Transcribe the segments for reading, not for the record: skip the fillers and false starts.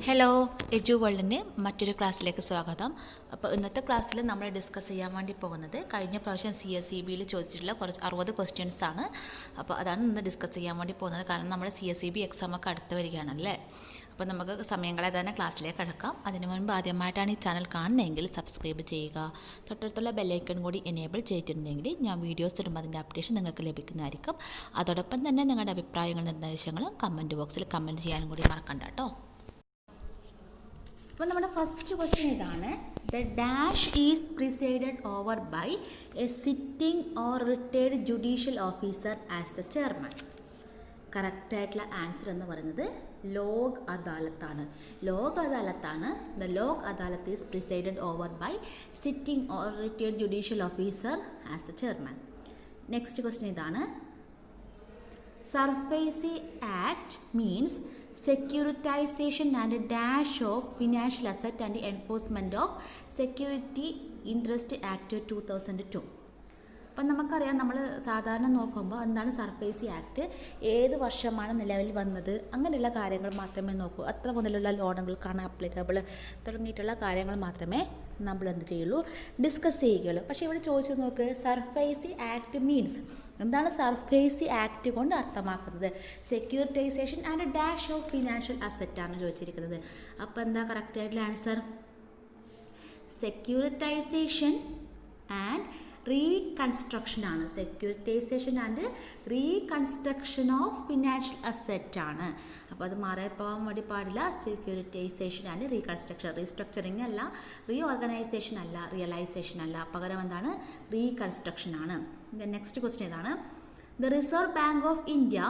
Hello, എജു വേൾഡിൻ്റെ മറ്റൊരു ക്ലാസ്സിലേക്ക് സ്വാഗതം. അപ്പോൾ ഇന്നത്തെ ക്ലാസ്സിൽ നമ്മൾ ഡിസ്കസ് ചെയ്യാൻ വേണ്ടി പോകുന്നത് കഴിഞ്ഞ പ്രാവശ്യം CSEBയിൽ ചോദിച്ചിട്ടുള്ള കുറച്ച് 60 ക്വസ്റ്റ്യൻസ് ആണ്. അപ്പോൾ അതാണ് ഇന്ന് ഡിസ്കസ് ചെയ്യാൻ വേണ്ടി പോകുന്നത്. കാരണം നമ്മുടെ CSEB എക്സാമൊക്കെ അടുത്ത് വരികയാണല്ലേ. അപ്പോൾ നമുക്ക് സമയം കളയാതെ തന്നെ ക്ലാസ്സിലേക്ക് കടക്കാം. അതിനു മുൻപ് ആദ്യമായിട്ടാണ് ഈ ചാനൽ കാണുന്നതെങ്കിൽ സബ്സ്ക്രൈബ് ചെയ്യുക. തൊട്ടടുത്തുള്ള ബെല്ലൈക്കൺ കൂടി എനേബിൾ ചെയ്തിട്ടുണ്ടെങ്കിൽ ഞാൻ വീഡിയോസ് ഇടുമ്പോൾ അതിൻ്റെ അപ്ഡേഷൻ നിങ്ങൾക്ക് ലഭിക്കുന്നതായിരിക്കും. അതോടൊപ്പം തന്നെ നിങ്ങളുടെ അഭിപ്രായങ്ങളും നിർദ്ദേശങ്ങളും കമൻറ്റ് ബോക്സിൽ കമൻറ്റ് ചെയ്യാനും കൂടി മറക്കണ്ട കേട്ടോ. അപ്പോൾ നമ്മുടെ ഫസ്റ്റ് ക്വസ്റ്റ്യൻ ഇതാണ്. The dash is presided over by a sitting or retired judicial officer as the chairman. കറക്റ്റായിട്ടുള്ള ആൻസർ എന്ന് പറയുന്നത് ലോക് അദാലത്താണ്. The Lok Adalat is presided over by sitting or retired judicial officer as the chairman. Next question ഇതാണ്. SARFAESI act means securitization and dash of financial asset and enforcement of security interest act 2002. അപ്പം നമുക്കറിയാം, നമ്മൾ സാധാരണ നോക്കുമ്പോൾ എന്താണ് സർഫേസി ആക്ട്, ഏത് വർഷമാണ് നിലവിൽ വന്നത്, അങ്ങനെയുള്ള കാര്യങ്ങൾ മാത്രമേ നോക്കൂ. അത്ര മുതലുള്ള ലോണുകൾക്കാണ് ആപ്ലിക്കബിൾ തുടങ്ങിയിട്ടുള്ള കാര്യങ്ങൾ മാത്രമേ നമ്മൾ എന്ത് ചെയ്യുള്ളൂ, ഡിസ്കസ് ചെയ്യുകയുള്ളൂ. പക്ഷേ ഇവിടെ ചോദിച്ചു നോക്ക്, സർഫേസി ആക്ട് മീൻസ് എന്താണ് സർഫേസി ആക്ട് കൊണ്ട് അർത്ഥമാക്കുന്നത്? Securitisation and dash of financial അസറ്റാണ് ചോദിച്ചിരിക്കുന്നത്. അപ്പോൾ എന്താ കറക്റ്റായിട്ടുള്ള ആൻസർ? സെക്യൂരിറ്റൈസേഷൻ ആൻഡ് റീകൺസ്ട്രക്ഷൻ ആണ്. Securitisation and reconstruction of financial asset ആണ്. അപ്പോൾ അത് മാറിപ്പോകാൻ വേണ്ടി പാടില്ല. Securitisation and reconstruction. റീസ്ട്രക്ചറിങ് അല്ല, റീഓർഗനൈസേഷൻ അല്ല, റിയലൈസേഷൻ അല്ല, പകരം എന്താണ്? റീകൺസ്ട്രക്ഷൻ ആണ്. നെക്സ്റ്റ് ക്വസ്റ്റ്യൻ ഇതാണ്. The Reserve Bank of India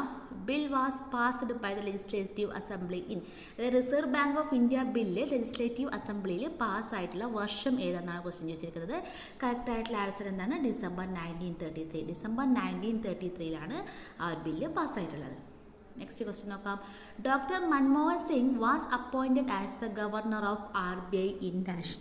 bill was passed by the Legislative Assembly in. The Reserve Bank of India bill legislative അസംബ്ലിയിൽ പാസ്സായിട്ടുള്ള വർഷം ഏതെന്നാണ് ക്വസ്റ്റ്യൻ ചോദിച്ചിരിക്കുന്നത്. കറക്റ്റായിട്ടുള്ള ആൻസർ എന്താണ്? ഡിസംബർ 1933. ഡിസംബർ 1933ലാണ് ആ ഒരു ബില്ല് പാസ്സായിട്ടുള്ളത്. നെക്സ്റ്റ് ക്വസ്റ്റ്യൻ നോക്കാം. Doctor Manmohan Singh was appointed as the governor of RBI in dash.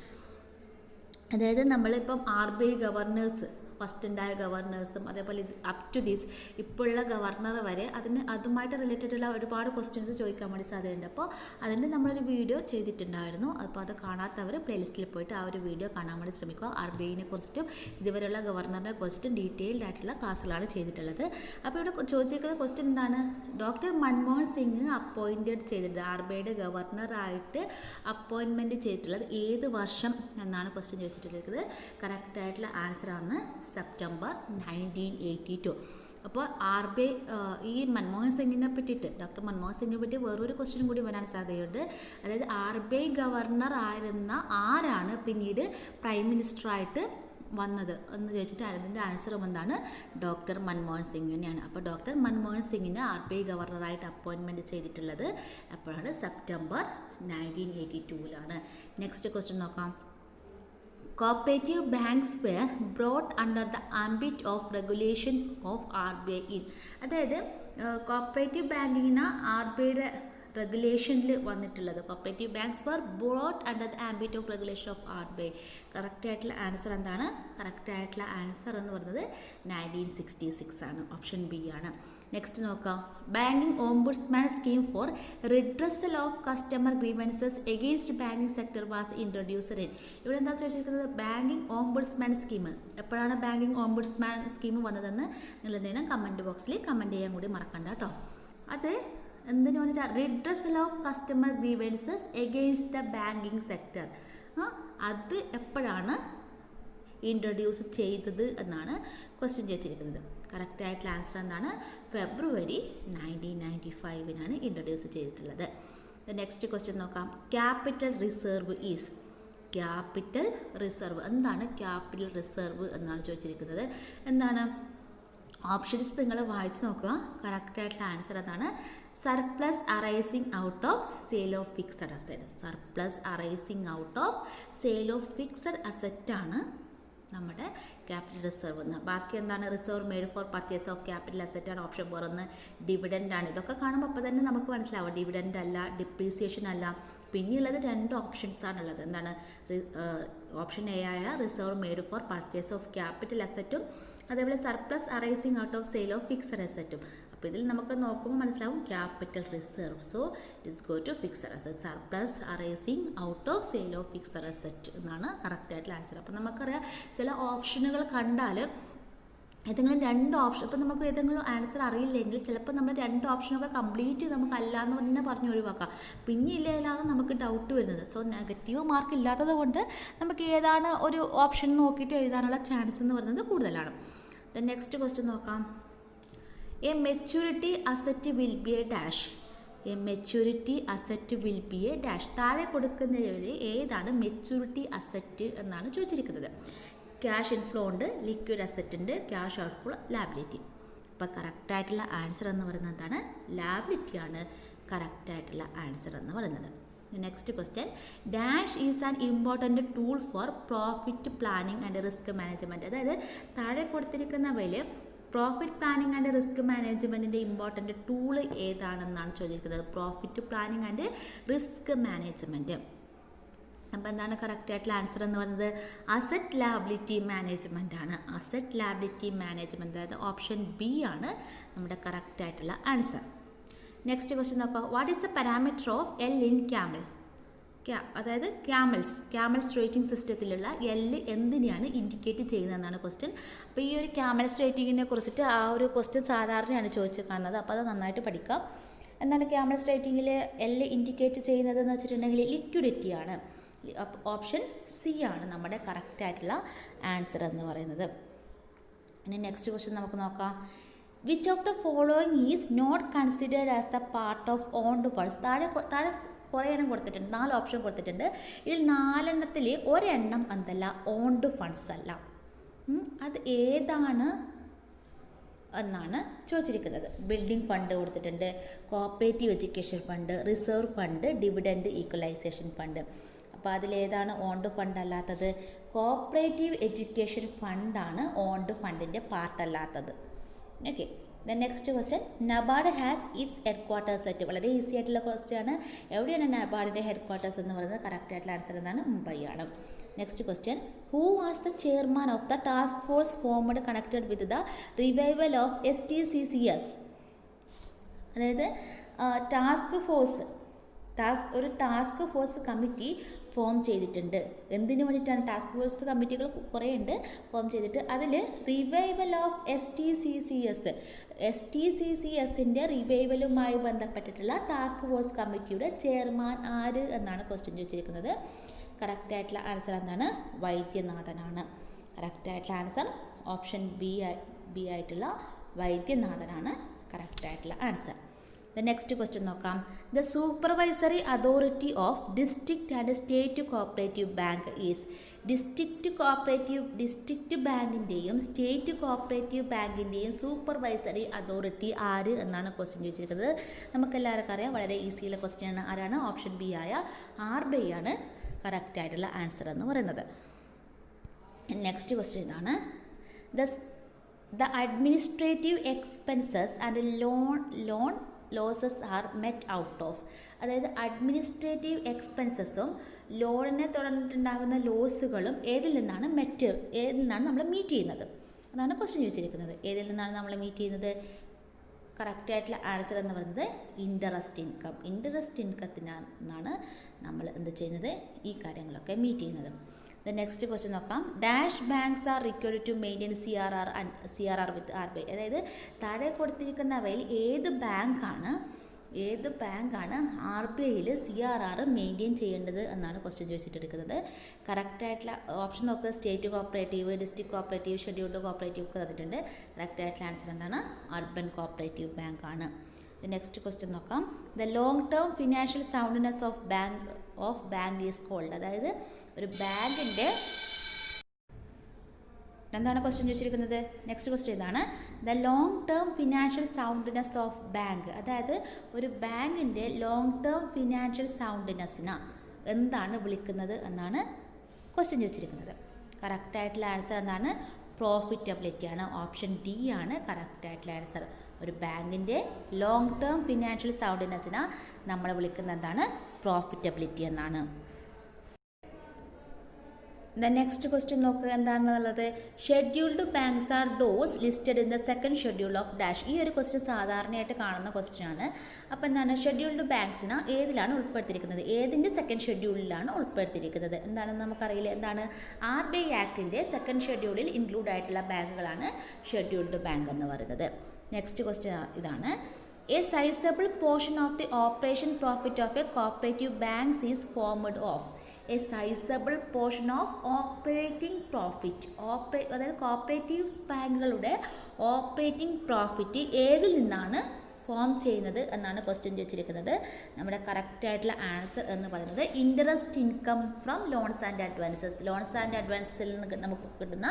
അതായത് നമ്മളിപ്പം RBI ഗവർണേഴ്സ്, ഫസ്റ്റ് ഉണ്ടായ ഗവർണേഴ്സും അതേപോലെ അപ് ടു ദിസ് ഇപ്പോഴുള്ള ഗവർണർ വരെ അതുമായിട്ട് റിലേറ്റഡ് ഉള്ള ഒരുപാട് ക്വസ്റ്റ്യൻസ് ചോദിക്കാൻ വേണ്ടി സാധ്യതയുണ്ട്. അപ്പോൾ അതിൻ്റെ നമ്മളൊരു വീഡിയോ ചെയ്തിട്ടുണ്ടായിരുന്നു. അപ്പോൾ അത് കാണാത്തവർ പ്ലേലിസ്റ്റിൽ പോയിട്ട് ആ ഒരു വീഡിയോ കാണാൻ വേണ്ടി ശ്രമിക്കുക. RBIനെ കുറിച്ചിട്ടും ഇതുവരെയുള്ള ഗവർണറിനെ കുറിച്ചിട്ടും ഡീറ്റെയിൽഡ് ആയിട്ടുള്ള ക്ലാസ്സുകളാണ് ചെയ്തിട്ടുള്ളത്. അപ്പോൾ ഇവിടെ ചോദിച്ചിരിക്കുന്ന ക്വസ്റ്റ്യൻ എന്താണ്? ഡോക്ടർ മൻമോഹൻ സിംഗ് അപ്പോയിൻറ്റഡ് ചെയ്തിട്ട് RBIയുടെ ഗവർണറായിട്ട് അപ്പോയിൻമെൻറ്റ് ചെയ്തിട്ടുള്ളത് ഏത് വർഷം എന്നാണ് ക്വസ്റ്റ്യൻ ചോദിച്ചിട്ടുള്ളത്. കറക്റ്റായിട്ടുള്ള ആൻസറാണ് സെപ്റ്റംബർ 1982. അപ്പോൾ RBI ഈ മൻമോഹൻ സിംഗിനെ പറ്റിയിട്ട്, ഡോക്ടർ മൻമോഹൻ സിംഗിനെ പറ്റി വേറൊരു ക്വസ്റ്റ്യൻ കൂടി വരാൻ സാധ്യതയുണ്ട്. അതായത് RBI ഗവർണർ ആയിരുന്ന ആരാണ് പിന്നീട് പ്രൈം മിനിസ്റ്ററായിട്ട് വന്നത് എന്ന് ചോദിച്ചിട്ട് അതിൻ്റെ ആൻസറും എന്താണ്? ഡോക്ടർ മൻമോഹൻ സിംഗ് തന്നെയാണ്. അപ്പോൾ ഡോക്ടർ മൻമോഹൻ സിംഗിനെ RBI ഗവർണറായിട്ട് അപ്പോയിൻമെൻറ്റ് ചെയ്തിട്ടുള്ളത് എപ്പോഴാണ്? സെപ്റ്റംബർ 1982ലാണ്. നെക്സ്റ്റ് ക്വസ്റ്റ്യൻ നോക്കാം. Cooperative banks were brought under the ambit of regulation of RBI in. അതായത് കോപ്പറേറ്റീവ് ബാങ്കിങ്ങിന് RBIയുടെ റെഗുലേഷനിൽ വന്നിട്ടുള്ളത്. Cooperative banks were brought under the ambit of regulation of RBI. കറക്റ്റായിട്ടുള്ള ആൻസർ എന്താണ്? കറക്റ്റായിട്ടുള്ള ആൻസർ എന്ന് പറയുന്നത് 1966 ആണ്. ഓപ്ഷൻ ബി ആണ്. നെക്സ്റ്റ് നോക്കാം. Banking ombudsman scheme for redressal of customer grievances against banking sector was introduced in. ഇവിടെ എന്താ ചോദിച്ചിരിക്കുന്നത്? ബാങ്കിങ് ഓംബുഡ്സ്മാൻ സ്കീം എപ്പോഴാണ് ബാങ്കിങ് ഓംബുഡ്സ്മാൻ സ്കീം വന്നതെന്ന് നിങ്ങൾ എന്തെങ്കിലും കമൻറ്റ് ബോക്സിൽ കമൻറ്റ് ചെയ്യാൻ കൂടി മറക്കണ്ട കേട്ടോ. അത് എന്തിനു വേണ്ടിയിട്ടാണ്? Redressal of customer grievances against the banking sector. അത് എപ്പോഴാണ് ഇൻട്രൊഡ്യൂസ് ചെയ്തത് എന്നാണ് ക്വസ്റ്റ്യൻ ചോദിച്ചിരിക്കുന്നത്. കറക്റ്റായിട്ടുള്ള ആൻസർ എന്താണ്? ഫെബ്രുവരി 1995 ഇൻട്രൊഡ്യൂസ് ചെയ്തിട്ടുള്ളത്. നെക്സ്റ്റ് ക്വസ്റ്റ്യൻ നോക്കാം. Capital reserve is. Capital reserve എന്താണ്? ക്യാപിറ്റൽ റിസർവ് എന്നാണ് ചോദിച്ചിരിക്കുന്നത്. എന്താണ്? ഓപ്ഷൻസ് നിങ്ങൾ വായിച്ച് നോക്കുക. കറക്റ്റായിട്ടുള്ള ആൻസർ എന്താണ്? Surplus arising out of sale of fixed asset. Surplus arising out of sale of fixed asset ആണ് നമ്മുടെ ക്യാപിറ്റൽ റിസർവ് എന്ന്. ബാക്കി എന്താണ്? Reserve made for purchase of capital asset ആണ്. ഓപ്ഷൻ വേറൊന്ന് ഡിവിഡൻഡ് ആണ്. ഇതൊക്കെ കാണുമ്പോൾ അപ്പോൾ തന്നെ നമുക്ക് മനസ്സിലാവും ഡിവിഡൻഡ് അല്ല, ഡിപ്രീസിയേഷൻ അല്ല. പിന്നെയുള്ളത് 2 ഓപ്ഷൻസ് ആണുള്ളത്. എന്താണ്? ഓപ്ഷൻ എ ആയ reserve made for purchase of capital അസറ്റും അതേപോലെ surplus arising out of sale of fixed അസറ്റും. അപ്പോൾ ഇതിൽ നമുക്ക് നോക്കുമ്പോൾ മനസ്സിലാവും capital reserve. So it's go to fixed asset. Surplus arising out of sale of fixed asset എന്നാണ് കറക്റ്റായിട്ടുള്ള ആൻസർ. അപ്പോൾ നമുക്കറിയാം ചില ഓപ്ഷനുകൾ കണ്ടാൽ ഏതെങ്കിലും 2 ഓപ്ഷൻ, ഇപ്പോൾ നമുക്ക് ഏതെങ്കിലും ആൻസർ അറിയില്ലെങ്കിൽ ചിലപ്പോൾ നമ്മൾ 2 ഓപ്ഷനൊക്കെ കംപ്ലീറ്റ് നമുക്ക് അല്ലാന്ന് തന്നെ പറഞ്ഞ് ഒഴിവാക്കാം. പിന്നെ ഇല്ലാതെ നമുക്ക് ഡൗട്ട് വരുന്നത്. സോ നെഗറ്റീവ് മാർക്ക് ഇല്ലാത്തത് കൊണ്ട് നമുക്ക് ഏതാണ് ഒരു ഓപ്ഷൻ നോക്കിയിട്ട് എഴുതാനുള്ള ചാൻസ് എന്ന് പറയുന്നത് കൂടുതലാണ്. ദെൻ നെക്സ്റ്റ് ക്വസ്റ്റ്യൻ നോക്കാം. A maturity asset will be A dash. A maturity asset will be A dash. താഴെ കൊടുക്കുന്നവർ ഏതാണ് മെച്യൂരിറ്റി അസറ്റ് എന്നാണ് ചോദിച്ചിരിക്കുന്നത്. ക്യാഷ് ഇൻഫ്ലോ ഉണ്ട്, ലിക്വിഡ് അസറ്റ് ഉണ്ട്, ക്യാഷ് ഔട്ട്ഫ്ലോ, ലാബിലിറ്റി. അപ്പോൾ കറക്റ്റായിട്ടുള്ള ആൻസർ എന്ന് പറയുന്നത് എന്താണ്? ലാബിലിറ്റിയാണ് കറക്റ്റായിട്ടുള്ള ആൻസർ എന്ന് പറയുന്നത്. Next question. Dash is an important tool for profit planning and risk management. അതായത് താഴെ കൊടുത്തിരിക്കുന്നവയിൽ പ്രോഫിറ്റ് പ്ലാനിങ് ആൻഡ് റിസ്ക് മാനേജ്മെൻറ്റിൻ്റെ ഇമ്പോർട്ടൻറ്റ് ടൂള് ഏതാണെന്നാണ് ചോദിച്ചിരിക്കുന്നത്. Profit planning and risk management. അപ്പോൾ എന്താണ് കറക്റ്റായിട്ടുള്ള ആൻസർ എന്ന് പറയുന്നത്? അസറ്റ് ലാബിലിറ്റി മാനേജ്മെൻ്റ് ആണ്. അസറ്റ് ലാബിലിറ്റി മാനേജ്മെൻറ്റ്, അതായത് ഓപ്ഷൻ ബി ആണ് നമ്മുടെ കറക്റ്റായിട്ടുള്ള ആൻസർ. നെക്സ്റ്റ് ക്വസ്റ്റ്യൻ നോക്കാം. What is the parameter of L in CAMEL? അതായത് ക്യാമൽ സ്ട്രേറ്റിംഗ് സിസ്റ്റത്തിലുള്ള എൽ എന്തിനെയാണ് ഇൻഡിക്കേറ്റ് ചെയ്യുന്നതെന്നാണ് ക്വസ്റ്റ്യൻ. അപ്പോൾ ഈ ഒരു ക്യാമൽ സ്ട്രേറ്റിങ്ങിനെ കുറിച്ചിട്ട് ആ ഒരു ക്വസ്റ്റ്യൻ സാധാരണയാണ് ചോദിച്ച് കാണുന്നത്. അപ്പോൾ അത് നന്നായിട്ട് പഠിക്കാം. എന്താണ് ക്യാമൽ സ്ട്രേറ്റിങ്ങിൽ എൽ ഇൻഡിക്കേറ്റ് ചെയ്യുന്നതെന്ന് വെച്ചിട്ടുണ്ടെങ്കിൽ ലിക്വിഡിറ്റിയാണ്. ഓപ്ഷൻ സി ആണ് നമ്മുടെ കറക്റ്റായിട്ടുള്ള ആൻസർ എന്ന് പറയുന്നത്. ഇനി നെക്സ്റ്റ് ക്വസ്റ്റ്യൻ നമുക്ക് നോക്കാം. Which of the following is not considered as the part of owned funds? താഴെ കുറേ എണ്ണം കൊടുത്തിട്ടുണ്ട്, 4 ഓപ്ഷൻ കൊടുത്തിട്ടുണ്ട്. ഇതിൽ 4 ഒരെണ്ണം എന്തല്ല, ഓൺഡ് ഫണ്ട്സ് അല്ല. അത് ഏതാണ് എന്നാണ് ചോദിച്ചിരിക്കുന്നത്. ബിൽഡിംഗ് ഫണ്ട് കൊടുത്തിട്ടുണ്ട്, cooperative education fund, reserve fund, dividend equalisation fund. അപ്പോൾ അതിലേതാണ് ഓൺഡ് ഫണ്ട് അല്ലാത്തത്? കോപ്പറേറ്റീവ് എഡ്യൂക്കേഷൻ ഫണ്ടാണ് ഓൺഡ് ഫണ്ടിൻ്റെ പാർട്ടല്ലാത്തത്. Okay. Then next question. NABARD has its headquarters at. വളരെ ഈസി ആയിട്ടുള്ള ക്വസ്റ്റ്യൻ ആണ്. എവിടെയാണ് നബാർഡിൻ്റെ ഹെഡ് ക്വാർട്ടേഴ്സ് എന്ന് പറയുന്നത്? കറക്റ്റ് ആയിട്ടുള്ള ആൻസർ എന്താണ്? മുംബൈ ആണ്. Next question. Who was the chairman of the task force formed connected with the revival of STCCS? അതായത് ഒരു ടാസ്ക് ഫോഴ്സ് കമ്മിറ്റി ഫോം ചെയ്തിട്ടുണ്ട്. എന്തിനു വേണ്ടിയിട്ടാണ്? ടാസ്ക് ഫോഴ്സ് കമ്മിറ്റികൾ കുറേ ഉണ്ട് ഫോം ചെയ്തിട്ട്. അതിൽ റിവൈവൽ ഓഫ് STCCSൻ്റെ റിവൈവലുമായി ബന്ധപ്പെട്ടിട്ടുള്ള ടാസ്ക് ഫോഴ്സ് കമ്മിറ്റിയുടെ ചെയർമാൻ ആര് എന്നാണ് ക്വസ്റ്റ്യൻ ചോദിച്ചിരിക്കുന്നത്. കറക്റ്റായിട്ടുള്ള ആൻസർ എന്താണ്? വൈദ്യനാഥനാണ്. കറക്റ്റായിട്ടുള്ള ആൻസർ ഓപ്ഷൻ ബി ആയിട്ടുള്ള വൈദ്യനാഥനാണ് കറക്റ്റായിട്ടുള്ള ആൻസർ. ദ നെക്സ്റ്റ് ക്വസ്റ്റ്യൻ നോക്കാം. The supervisory authority of district and state cooperative bank is. District ബാങ്കിൻ്റെയും സ്റ്റേറ്റ് കോഓപ്പറേറ്റീവ് ബാങ്കിൻ്റെയും സൂപ്പർവൈസറി അതോറിറ്റി ആര് എന്നാണ് ക്വസ്റ്റ്യൻ ചോദിച്ചിരിക്കുന്നത്. നമുക്കെല്ലാവർക്കും അറിയാം, വളരെ ഈസിയുള്ള ക്വസ്റ്റ്യൻ ആണ്. ആരാണ്? ഓപ്ഷൻ ബി ആയ RBI ആണ് കറക്റ്റായിട്ടുള്ള ആൻസർ എന്ന് പറയുന്നത്. നെക്സ്റ്റ് ക്വസ്റ്റ്യൻ ഇതാണ്. The administrative expenses and lone losses R met out of. അതായത് അഡ്മിനിസ്ട്രേറ്റീവ് എക്സ്പെൻസസും ലോണിനെ തുടർന്നിട്ടുണ്ടാകുന്ന ലോസുകളും ഏതിൽ നിന്നാണ് നമ്മൾ മീറ്റ് ചെയ്യുന്നത്? അതാണ് ക്വസ്റ്റ്യൻ ചോദിച്ചിരിക്കുന്നത്. ഏതിൽ നിന്നാണ് നമ്മൾ മീറ്റ് ചെയ്യുന്നത്? കറക്റ്റായിട്ടുള്ള ആൻസർ എന്ന് പറയുന്നത് ഇൻട്രസ്റ്റ് ഇൻകം. ഇൻട്രസ്റ്റ് ഇൻകത്തിനാണ് നമ്മൾ എന്ത് ചെയ്യുന്നത്? ഈ കാര്യങ്ങളൊക്കെ മീറ്റ് ചെയ്യുന്നത്. ദ നെക്സ്റ്റ് ക്വസ്റ്റ്യൻ നോക്കാം. Dash banks are required to maintain CRR with RBI. അതായത് താഴെ കൊടുത്തിരിക്കുന്നവയിൽ ഏത് ബാങ്കാണ് RBIയിൽ CRR മെയിൻറ്റെയിൻ ചെയ്യേണ്ടത് എന്നാണ് ക്വസ്റ്റ്യൻ ചോദിച്ചിട്ടെടുക്കുന്നത്. കറക്റ്റായിട്ടുള്ള ഓപ്ഷൻ നോക്കുക. State cooperative, district cooperative, scheduled cooperative ഒക്കെ തന്നിട്ടുണ്ട്. കറക്റ്റായിട്ടുള്ള ആൻസർ എന്താണ്? അർബൻ കോഓപ്പറേറ്റീവ് ബാങ്ക് ആണ്. നെക്സ്റ്റ് ക്വസ്റ്റ്യൻ നോക്കാം. The long term financial soundness of bank is called. അതായത് ഒരു ബാങ്കിൻ്റെ എന്താണ് ക്വസ്റ്റ്യൻ ചോദിച്ചിരിക്കുന്നത്? നെക്സ്റ്റ് ക്വസ്റ്റ്യൻ ഇതാണ്. The long term financial soundness of bank. അതായത് ഒരു ബാങ്കിൻ്റെ ലോങ് ടേം ഫിനാൻഷ്യൽ സൗണ്ട്നെസ്സിന് എന്താണ് വിളിക്കുന്നത് എന്നാണ് ക്വസ്റ്റ്യൻ ചോദിച്ചിരിക്കുന്നത്. കറക്റ്റായിട്ടുള്ള ആൻസർ എന്താണ്? പ്രോഫിറ്റബിലിറ്റി ആണ്. ഓപ്ഷൻ ഡി ആണ് കറക്റ്റായിട്ടുള്ള ആൻസർ. ഒരു ബാങ്കിൻ്റെ ലോങ് ടേം ഫിനാൻഷ്യൽ സൗണ്ട്നെസ്സിന് നമ്മൾ വിളിക്കുന്നത് എന്താണ്? പ്രോഫിറ്റബിലിറ്റി എന്നാണ്. നെക്സ്റ്റ് ക്വസ്റ്റ്യൻ നോക്കുക എന്താണെന്നുള്ളത്. Scheduled banks are those listed in the second schedule of dash. ഈ ഒരു ക്വസ്റ്റ്യൻ സാധാരണയായിട്ട് കാണുന്ന ക്വസ്റ്റ്യൻ ആണ്. അപ്പോൾ എന്താണ് ഷെഡ്യൂൾഡ് ബാങ്ക്സിന് ഏതിലാണ് ഉൾപ്പെടുത്തിയിരിക്കുന്നത്, ഏതിൻ്റെ സെക്കൻഡ് ഷെഡ്യൂളിലാണ് ഉൾപ്പെടുത്തിയിരിക്കുന്നത് എന്താണെന്ന് നമുക്കറിയില്ല. എന്താണ് RBI ആക്ടിൻ്റെ സെക്കൻഡ് ഷെഡ്യൂളിൽ ഇൻക്ലൂഡ് ആയിട്ടുള്ള ബാങ്കുകളാണ് ഷെഡ്യൂൾഡ് ബാങ്ക് എന്ന് പറയുന്നത്. നെക്സ്റ്റ് ക്വസ്റ്റ്യൻ ഇതാണ്. A sizable portion of the operation profit of a cooperative banks is formed of. A sizable portion of operating profit. അതായത് കോപ്പറേറ്റീവ്സ് ബാങ്കുകളുടെ ഓപ്പറേറ്റിംഗ് പ്രോഫിറ്റ് ഏതിൽ നിന്നാണ് ഫോം ചെയ്യുന്നത് എന്നാണ് ക്വസ്റ്റ്യൻ ചോദിച്ചിരിക്കുന്നത്. നമ്മുടെ കറക്റ്റ് ആയിട്ടുള്ള ആൻസർ എന്ന് പറയുന്നത് interest income from loans and advances. Loans and അഡ്വാൻസസിൽ നിന്ന് നമുക്ക് കിട്ടുന്ന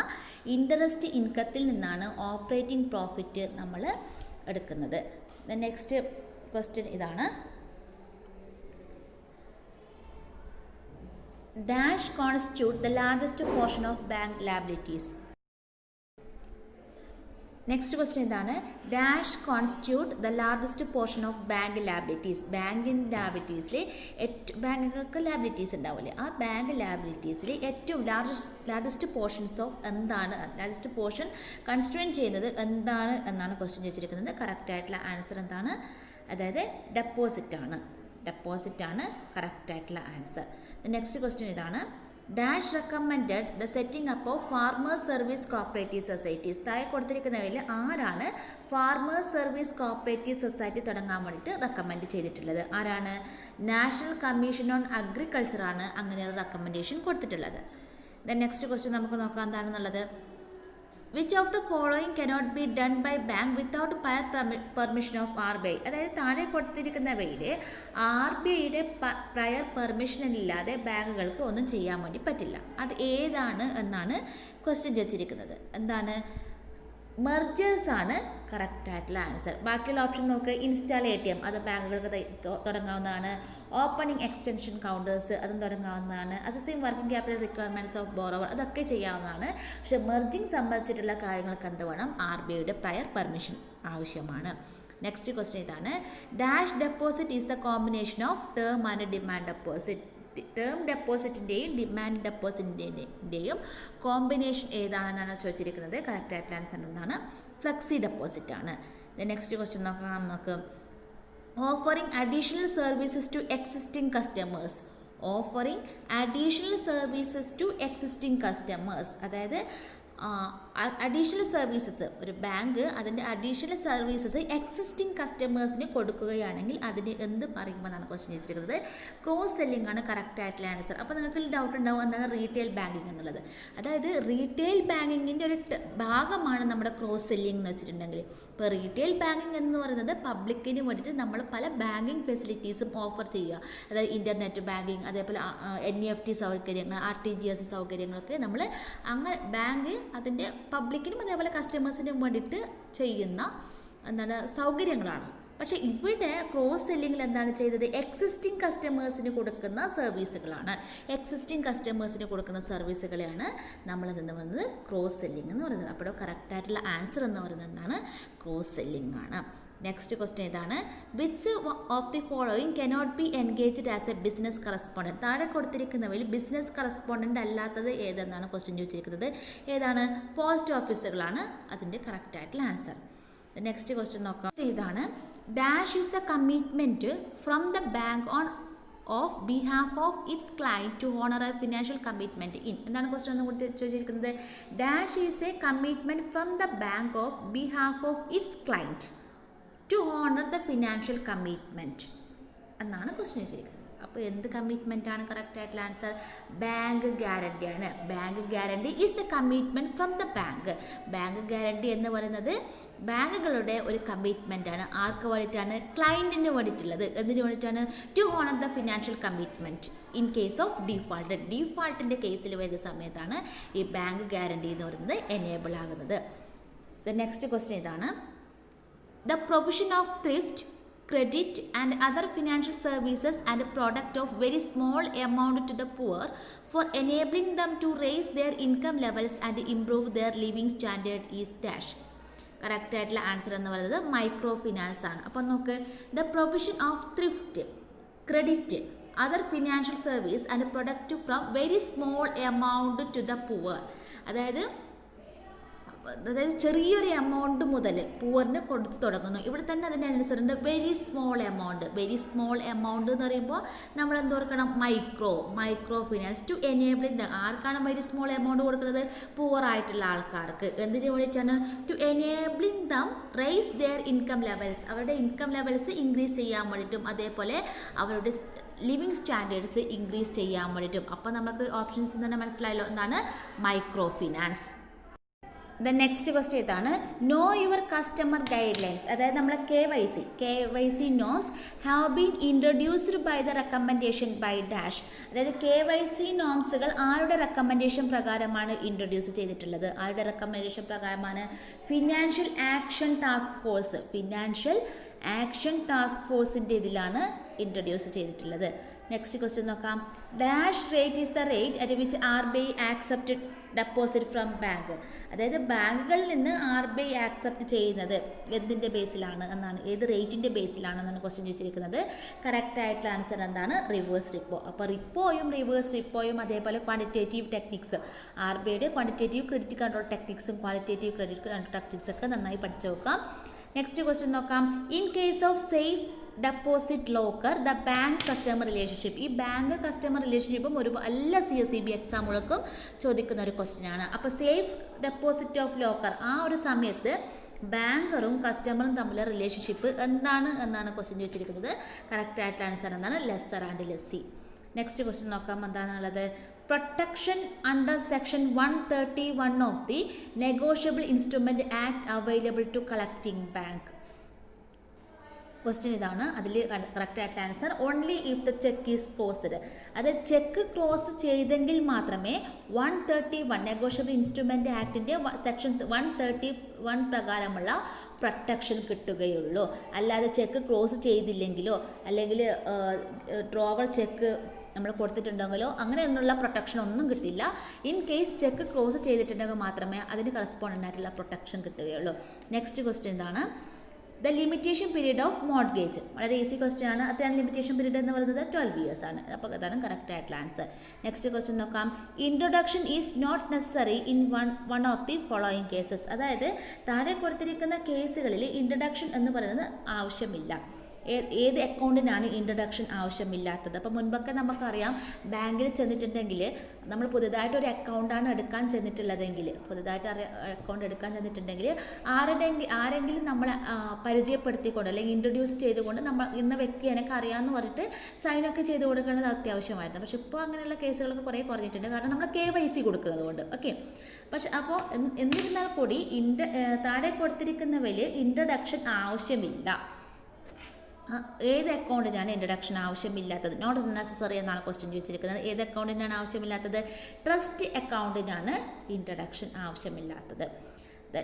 ഇൻട്രസ്റ്റ് ഇൻകത്തിൽ നിന്നാണ് ഓപ്പറേറ്റിംഗ് പ്രോഫിറ്റ് നമ്മൾ എടുക്കുന്നത്. നെക്സ്റ്റ് ക്വസ്റ്റ്യൻ ഇതാണ്. Dash constitute the largest portion of bank liabilities. Next question ഇതാണ്. Dash constitute the largest portion of bank liabilities. ബാങ്കുകൾക്ക് ലാബിലിറ്റീസ് ഉണ്ടാവില്ലേ, ആ ബാങ്ക് ലാബിലിറ്റീസിൽ ഏറ്റവും ലാർജസ്റ്റ് പോർഷൻസ് ഓഫ് എന്താണ്, ലാർജസ്റ്റ് പോർഷൻ കൺസ്റ്റിറ്റ്യൂട്ട് ചെയ്യുന്നത് എന്താണ് എന്നാണ് ക്വസ്റ്റ്യൻ ചോദിച്ചിരിക്കുന്നത്. കറക്റ്റ് ആയിട്ടുള്ള ആൻസർ എന്താണ്, അതായത് ഡെപ്പോസിറ്റാണ് കറക്റ്റ് ആയിട്ടുള്ള ആൻസർ. നെക്സ്റ്റ് ക്വസ്റ്റ്യൻ ഇതാണ്. Dash recommended the setting up of farmers service cooperative societies. താഴെ കൊടുത്തിരിക്കുന്നവയിൽ ആരാണ് ഫാർമേഴ്സ് സർവീസ് കോപ്പറേറ്റീവ് സൊസൈറ്റി തുടങ്ങാൻ വേണ്ടിയിട്ട് റെക്കമെൻഡ് ചെയ്തിട്ടുള്ളത്? ആരാണ്? നാഷണൽ കമ്മീഷൻ ഓൺ അഗ്രികൾച്ചർ ആണ് അങ്ങനെ ഒരു റെക്കമെൻഡേഷൻ കൊടുത്തിട്ടുള്ളത്. നെക്സ്റ്റ് ക്വസ്റ്റ്യൻ നമുക്ക് നോക്കാം എന്താണെന്നുള്ളത്. Which of the following cannot be done by bank without permission of RBI. അതായത് താഴെ കൊടുത്തിരിക്കുന്നവയിൽ RBIയുടെ പ്രയർ പെർമിഷൻ ഇല്ലാതെ ബാങ്കുകൾക്ക് ഒന്നും ചെയ്യാൻ വേണ്ടി പറ്റില്ല. അത് ഏതാണ് എന്നാണ് ക്വസ്റ്റ്യൻ ചോദിച്ചിരിക്കുന്നത്. എന്താണ്? മെർജേഴ്സ് ആണ് കറക്റ്റ് ആയിട്ടുള്ള ആൻസർ. ബാക്കിയുള്ള ഓപ്ഷൻ നോക്ക്. ഇൻസ്റ്റാൾ ATM അത് ബാങ്കുകൾക്ക് തുടങ്ങാവുന്നതാണ്. ഓപ്പണിംഗ് എക്സ്റ്റൻഷൻ കൗണ്ടേഴ്സ് അതും തുടങ്ങാവുന്നതാണ്. Assessing working capital requirements of borrower അതൊക്കെ ചെയ്യാവുന്നതാണ്. പക്ഷേ മെർജിങ് സംബന്ധിച്ചിട്ടുള്ള കാര്യങ്ങൾക്ക് എന്ത് വേണം? RBIയുടെ പ്രയർ പെർമിഷൻ ആവശ്യമാണ്. നെക്സ്റ്റ് ക്വസ്റ്റ്യൻ ഇതാണ്. Dash deposit is the combination of term and demand deposit. Term ഡെപ്പോസിറ്റിൻ്റെയും ഡിമാൻഡ് ഡെപ്പോസിറ്റിൻ്റെയും കോമ്പിനേഷൻ ഏതാണെന്നാണ് ചോദിച്ചിരിക്കുന്നത്. കറക്റ്റ് ആയിട്ടുള്ള ആൻസർ എന്താണ്? ഫ്ലെക്സി ഡെപ്പോസിറ്റ് ആണ്. നെക്സ്റ്റ് ക്വസ്റ്റ്യൻ നോക്കാം നമുക്ക്. Offering additional services to existing customers. Offering additional services to existing customers. അതായത് അഡീഷണൽ സർവീസസ് ഒരു ബാങ്ക് അതിൻ്റെ അഡീഷണൽ സർവീസസ് എക്സിസ്റ്റിംഗ് കസ്റ്റമേഴ്സിന് കൊടുക്കുകയാണെങ്കിൽ അതിന് എന്ത് പറയുമെന്നാണ് ക്വസ്റ്റ്യൻ ചോദിച്ചിരിക്കുന്നത്. ക്രോസ് സെല്ലിംഗ് ആണ് കറക്റ്റ് ആയിട്ടുള്ള ആൻസർ. അപ്പോൾ നിങ്ങൾക്ക് ഡൗട്ട് ഉണ്ടാവും എന്താണ് റീറ്റെയിൽ ബാങ്കിങ് എന്നുള്ളത്. അതായത് റീറ്റെയിൽ ബാങ്കിങ്ങിൻ്റെ ഒരു ഭാഗമാണ് നമ്മുടെ ക്രോസ് സെല്ലിംഗ് എന്ന് വെച്ചിട്ടുണ്ടെങ്കിൽ. ഇപ്പോൾ റീറ്റെയിൽ ബാങ്കിങ് എന്ന് പറയുന്നത് പബ്ലിക്കിന് വേണ്ടിയിട്ട് നമ്മൾ പല ബാങ്കിങ് ഫെസിലിറ്റീസും ഓഫർ ചെയ്യുക. അതായത് ഇൻ്റർനെറ്റ് ബാങ്കിങ്, അതേപോലെ NEFT സൗകര്യങ്ങൾ, RTGS സൗകര്യങ്ങളൊക്കെ നമ്മൾ അങ്ങനെ ബാങ്ക് അതിൻ്റെ പബ്ലിക്കിനും അതേപോലെ കസ്റ്റമേഴ്സിനും വേണ്ടിയിട്ട് ചെയ്യുന്ന എന്താണ് സൗകര്യങ്ങളാണ്. പക്ഷേ ഇവിടെ ക്രോസ് സെല്ലിങ്ങിൽ എന്താണ് ചെയ്തത്? എക്സിസ്റ്റിംഗ് കസ്റ്റമേഴ്സിന് കൊടുക്കുന്ന സർവീസുകളാണ്. എക്സിസ്റ്റിംഗ് കസ്റ്റമേഴ്സിന് കൊടുക്കുന്ന സർവീസുകളെയാണ് നമ്മളെന്ന് പറയുന്നത് ക്രോസ് സെല്ലിംഗ് എന്ന് പറയുന്നത്. അപ്പോൾ കറക്റ്റ് ആയിട്ടുള്ള ആൻസർ എന്ന് പറയുന്നത് എന്താണ്? ക്രോസ് സെല്ലിംഗ് ആണ്. നെക്സ്റ്റ് ക്വസ്റ്റ്യൻ ഇതാണ്. Which of the following cannot B engaged as A business correspondent. താഴെ കൊടുത്തിരിക്കുന്നവയിൽ ബിസിനസ് കറസ്പോണ്ടൻ്റ് അല്ലാത്തത് ഏതെന്നാണ് ക്വസ്റ്റ്യൻ ചോദിച്ചിരിക്കുന്നത്. ഏതാണ്? പോസ്റ്റ് ഓഫീസുകളാണ് അതിൻ്റെ കറക്റ്റ് ആയിട്ടുള്ള ആൻസർ. നെക്സ്റ്റ് ക്വസ്റ്റ്യൻ നോക്കാം. ഇതാണ്. Dash is the commitment from the bank on of behalf of its client to honour a financial commitment in. എന്താണ് ക്വസ്റ്റ്യൻ ഒന്നും കൂടി ചോദിച്ചിരിക്കുന്നത്. Dash is a commitment from the bank of behalf of its client to honour the financial commitment എന്നാണ് question ചോദിച്ചിരിക്കുന്നത്. അപ്പോൾ എന്ത് commitment ആണ് correct ആയിട്ടുള്ള ആൻസർ? ബാങ്ക് ഗ്യാരണ്ടി ആണ്. Bank guarantee is the commitment from the bank. Bank guarantee എന്ന് പറയുന്നത് ബാങ്കുകളുടെ ഒരു കമ്മിറ്റ്മെൻ്റ് ആണ്. ആർക്ക് വേണ്ടിയിട്ടാണ്? ക്ലയൻറ്റിന് വേണ്ടിയിട്ടുള്ളത്. എന്തിനു വേണ്ടിയിട്ടാണ്? To honour the financial commitment in case of default. ഡിഫാൾട്ടിൻ്റെ കേസിൽ വരുന്ന സമയത്താണ് ഈ ബാങ്ക് ഗ്യാരണ്ടി എന്ന് പറയുന്നത് എനേബിൾ ആകുന്നത്. ദ നെക്സ്റ്റ് ക്വസ്റ്റ്യൻ ഇതാണ്. The provision of thrift, credit and other financial services and product of very small amount to the poor for enabling them to raise their income levels and improve their living standard is dash. Correct ആയിട്ടുള്ള answer എന്ന് പറയുന്നത് micro finance ആണ്. അപ്പോൾ നോക്ക്. The provision of thrift, credit, other financial service and product from very small amount to the poor. അതായത് ചെറിയൊരു amount മുതൽ പൂവറിന് കൊടുത്ത് തുടങ്ങുന്നു. ഇവിടെ തന്നെ അതിൻ്റെ ആൻസർ ഉണ്ട് very small amount. Very small amount എന്ന് പറയുമ്പോൾ നമ്മൾ എന്തോർക്കണം, മൈക്രോ ഫിനാൻസ് ടു എനേബിളിംഗ് ആർക്കാണ് വെരി സ്മോൾ എമൗണ്ട് കൊടുക്കുന്നത്? പൂവർ ആയിട്ടുള്ള ആൾക്കാർക്ക്. എന്തിനു വേണ്ടിയിട്ടാണ്? To enabling them rise their income levels, അവരുടെ ഇൻകം ലെവൽസ് ഇൻക്രീസ് ചെയ്യാൻ വേണ്ടിയിട്ടും അതേപോലെ അവരുടെ ലിവിങ് സ്റ്റാൻഡേർഡ്സ് ഇൻക്രീസ് ചെയ്യാൻ വേണ്ടിയിട്ടും. അപ്പോൾ നമുക്ക് ഓപ്ഷൻസ് തന്നെ മനസ്സിലായല്ലോ എന്താണ് micro finance. The next question ഇതാണ്, know your customer guidelines. അതായത് നമ്മളെ KYC norms have been introduced by the recommendation by dash. അതായത് KYC നോംസുകൾ ആരുടെ റെക്കമെൻഡേഷൻ പ്രകാരമാണ് ഇൻട്രൊഡ്യൂസ് ചെയ്തിട്ടുള്ളത്? ആരുടെ റെക്കമെൻഡേഷൻ പ്രകാരമാണ്? ഫിനാൻഷ്യൽ ആക്ഷൻ ടാസ്ക് ഫോഴ്സിൻ്റെ ഇതിലാണ് ഇൻട്രൊഡ്യൂസ് ചെയ്തിട്ടുള്ളത്. നെക്സ്റ്റ് ക്വസ്റ്റ്യൻ നോക്കാം. Dash rate is the rate at which RBI accepted deposit from bank. അതായത് ബാങ്കുകളിൽ നിന്ന് RBI ആക്സെപ്റ്റ് ചെയ്യുന്നത് എന്തിൻ്റെ ബേസിലാണ് എന്നാണ്, ഏത് റേറ്റിൻ്റെ ബേസിലാണെന്നാണ് ക്വസ്റ്റ്യൻ ചോദിച്ചിരിക്കുന്നത്. കറക്റ്റ് ആയിട്ടുള്ള ആൻസർ എന്താണ്? Reverse repo. അപ്പോൾ റിപ്പോയും റിവേഴ്സ് റിപ്പോയും അതേപോലെ ക്വാണ്ടിറ്റേറ്റീവ് ടെക്നിക്സ്, RBIയുടെ ക്വാണ്ടിറ്റേറ്റീവ് ക്രെഡിറ്റ് കൺട്രോൾ ടെക്നിക്സും ക്വാളിറ്റേറ്റീവ് ക്രെഡിറ്റ് കൺട്രോൾ ടെക്നിക്സ് ഒക്കെ നന്നായി പഠിച്ചു നോക്കാം. നെക്സ്റ്റ് ക്വസ്റ്റ്യൻ നോക്കാം. In case of safe deposit locker the bank customer relationship. ഈ ബാങ്ക് കസ്റ്റമർ റിലേഷൻഷിപ്പും എല്ലാ CSEB എക്സാമുകൾക്കും ചോദിക്കുന്ന ഒരു ക്വസ്റ്റ്യൻ ആണ്. അപ്പോൾ സേഫ് ഡെപ്പോസിറ്റ് ഓഫ് ലോക്കർ, ആ ഒരു സമയത്ത് ബാങ്കറും കസ്റ്റമറും തമ്മിലുള്ള റിലേഷൻഷിപ്പ് എന്താണ് എന്നാണ് ക്വസ്റ്റ്യൻ ചോദിച്ചിരിക്കുന്നത്. കറക്റ്റ് ആയിട്ടുള്ള ആൻസർ എന്താണ്? Lessor and lessee. Next question നോക്കാം എന്താണെന്നുള്ളത്. Protection under section 131 of the negotiable instrument act available to collecting bank. Question ഇതാണ്. അതിൽ കറക്റ്റ് ആയിട്ടുള്ള answer only if the cheque is closed. അത് ചെക്ക് ക്ലോസ് ചെയ്തെങ്കിൽ മാത്രമേ 131 നെഗോഷ്യബിൾ ഇൻസ്ട്രുമെൻ്റ് ആക്ടിൻ്റെ സെക്ഷൻ 131 പ്രകാരമുള്ള protection കിട്ടുകയുള്ളൂ. അല്ലാതെ ചെക്ക് ക്ലോസ് ചെയ്തില്ലെങ്കിലോ അല്ലെങ്കിൽ ഡ്രോവർ ചെക്ക് നമ്മൾ കൊടുത്തിട്ടുണ്ടെങ്കിലോ അങ്ങനെയൊന്നുള്ള പ്രൊട്ടക്ഷൻ ഒന്നും കിട്ടില്ല. ഇൻ കേസ് ചെക്ക് ക്ലോസ് ചെയ്തിട്ടുണ്ടെങ്കിൽ മാത്രമേ അതിന് കറസ്പോണ്ടൻ്റ് ആയിട്ടുള്ള പ്രൊട്ടക്ഷൻ കിട്ടുകയുള്ളൂ. നെക്സ്റ്റ് ക്വസ്റ്റ്യൻ എന്താണ്? The limitation period of mortgage. വളരെ ഈസി ക്വസ്റ്റ്യൻ ആണ്. അത്രയാണ് ലിമിറ്റേഷൻ പീരീഡ് എന്ന് പറയുന്നത് 12 years ആണ്. അപ്പോൾ അതാണ് കറക്റ്റ് ആയിട്ടുള്ള ആൻസർ. നെക്സ്റ്റ് ക്വസ്റ്റ്യൻ നോക്കാം. Introduction is not necessary in one of the following cases. അതായത് താഴെ കൊടുത്തിരിക്കുന്ന കേസുകളിൽ ഇൻട്രൊഡക്ഷൻ എന്ന് പറയുന്നത് ആവശ്യമില്ല. ഏത് അക്കൗണ്ടിനാണ് ഇൻട്രൊഡക്ഷൻ ആവശ്യമില്ലാത്തത്? അപ്പോൾ മുൻപൊക്കെ നമുക്കറിയാം, ബാങ്കിൽ ചെന്നിട്ടുണ്ടെങ്കിൽ നമ്മൾ പുതുതായിട്ടൊരു അക്കൗണ്ടാണ് എടുക്കാൻ ചെന്നിട്ടുള്ളതെങ്കിൽ, ആരെങ്കിലും നമ്മളെ പരിചയപ്പെടുത്തിക്കൊണ്ട് അല്ലെങ്കിൽ ഇൻട്രൊഡ്യൂസ് ചെയ്തുകൊണ്ട് നമ്മൾ ഇന്ന വ്യക്തി എനിക്ക് അറിയാമെന്ന് പറഞ്ഞിട്ട് സൈനൊക്കെ ചെയ്ത് കൊടുക്കേണ്ടത് അത്യാവശ്യമായിരുന്നു. പക്ഷെ ഇപ്പോൾ അങ്ങനെയുള്ള കേസുകളൊക്കെ കുറേ കുറഞ്ഞിട്ടുണ്ട്, കാരണം നമ്മൾ KYC കൊടുക്കുന്നത് കൊണ്ട്. ഓക്കെ, പക്ഷെ അപ്പോൾ എന്നിരുന്നാൽ കൂടി താഴെ കൊടുത്തിരിക്കുന്നവയിൽ ഇൻട്രൊഡക്ഷൻ ആവശ്യമില്ല. ഏത് അക്കൗണ്ടിനാണ് ഇൻട്രൊഡക്ഷൻ ആവശ്യമില്ലാത്തത്? നോട്ട് നെസസറി എന്നാണ് ക്വസ്റ്റ്യൻ ചോദിച്ചിരിക്കുന്നത്. ഏത് അക്കൗണ്ടിനാണ് ആവശ്യമില്ലാത്തത്? ട്രസ്റ്റ് അക്കൗണ്ടിനാണ് ഇൻട്രൊഡക്ഷൻ ആവശ്യമില്ലാത്തത്.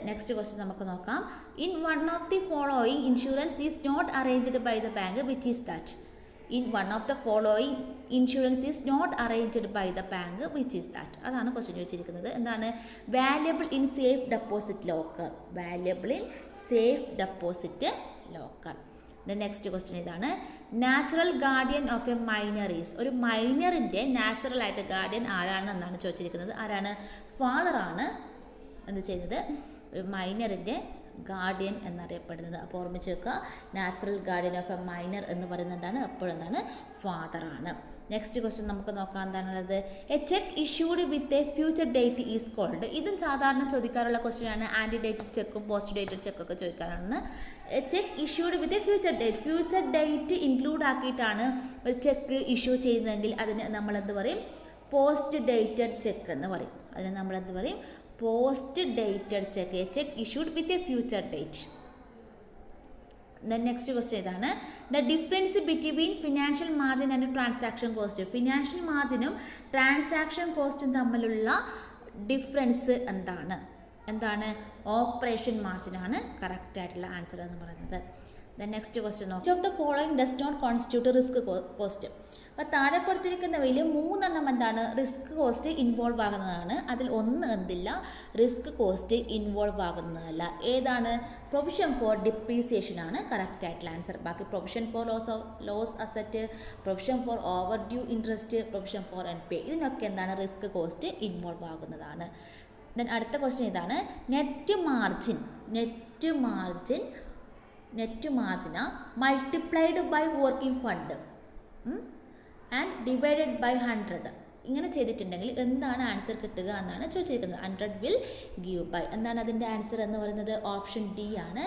നെക്സ്റ്റ് ക്വസ്റ്റ്യൻ നമുക്ക് നോക്കാം. In one of the following insurance is not arranged by the bank, which is that? In one of the following insurance is not arranged by the bank, which is that? അതാണ് question ചോദിച്ചിരിക്കുന്നത്. എന്താണ്? Valuable in safe deposit locker. Valuable in safe deposit locker. Next question ഇതാണ്. Natural guardian of A minor is. ഒരു മൈനറിൻ്റെ natural ആയിട്ട് guardian ആരാണ് എന്നാണ് ചോദിച്ചിരിക്കുന്നത്. ആരാണ്? ഫാദറാണ് എന്ത് ചെയ്യുന്നത്? ഒരു മൈനറിൻ്റെ ഗാർഡിയൻ എന്നറിയപ്പെടുന്നത്. അപ്പോൾ ഓർമ്മിച്ച് വെക്കുക, natural guardian of A minor എന്ന് പറയുന്നത് എന്താണ്? എപ്പോഴെന്താണ്? ഫാദറാണ്. നെക്സ്റ്റ് ക്വസ്റ്റ്യൻ നമുക്ക് നോക്കാം എന്താണുള്ളത്. A cheque issued with a future date is called. ഇതും സാധാരണ ചോദിക്കാറുള്ള ക്വസ്റ്റ്യൻ ആണ്. ആൻറ്റി ഡേറ്റഡ് ചെക്കും പോസ്റ്റ് ഡേറ്റഡ് ചെക്കൊക്കെ ചോദിക്കാറാണ്. A cheque issued with a future date include ആക്കിയിട്ടാണ് ഒരു ചെക്ക് ഇഷ്യൂ ചെയ്യുന്നതെങ്കിൽ അതിന് നമ്മളെന്ത് പറയും? പോസ്റ്റ് ഡേറ്റഡ് ചെക്ക് എന്ന് പറയും. അതിന് നമ്മളെന്ത് പറയും? Post dated cheque. A cheque issued with a future date. Next question ഇതാണ്. The difference between financial margin and transaction cost. Financial മാർജിനും ട്രാൻസാക്ഷൻ കോസ്റ്റും തമ്മിലുള്ള ഡിഫറൻസ് എന്താണ്? ഓപ്പറേഷൻ മാർജിനാണ് കറക്റ്റ് ആയിട്ടുള്ള ആൻസർ എന്ന് പറയുന്നത്. Next question. Which of the following does not constitute risk cost. അപ്പോൾ താഴെ കൊടുത്തിരിക്കുന്നവയിൽ 3 എന്താണ് റിസ്ക് കോസ്റ്റ് ഇൻവോൾവ് ആകുന്നതാണ്. അതിൽ ഒന്ന് എന്തില്ല, റിസ്ക് കോസ്റ്റ് ഇൻവോൾവ് ആകുന്നതല്ല. ഏതാണ്? പ്രൊവിഷൻ ഫോർ ഡിപ്രീസിയേഷൻ ആണ് കറക്റ്റ് ആയിട്ടുള്ള ആൻസർ. ബാക്കി provision for loss asset, provision for overdue interest, provision for NPA, ഇതിനൊക്കെ എന്താണ് റിസ്ക് കോസ്റ്റ് ഇൻവോൾവ് ആകുന്നതാണ്. ദെൻ അടുത്ത ക്വസ്റ്റ്യൻ ഇതാണ്, net margin multiplied by working fund and divided by 100 ഇങ്ങനെ ചെയ്തിട്ടുണ്ടെങ്കിൽ എന്താണ് ആൻസർ കിട്ടുക എന്നാണ് ചോദിച്ചിരിക്കുന്നത്. 100 വിൽ ഗീവ് ബൈ. എന്താണ് അതിൻ്റെ ആൻസർ എന്ന് പറയുന്നത്? ഓപ്ഷൻ ഡി ആണ്,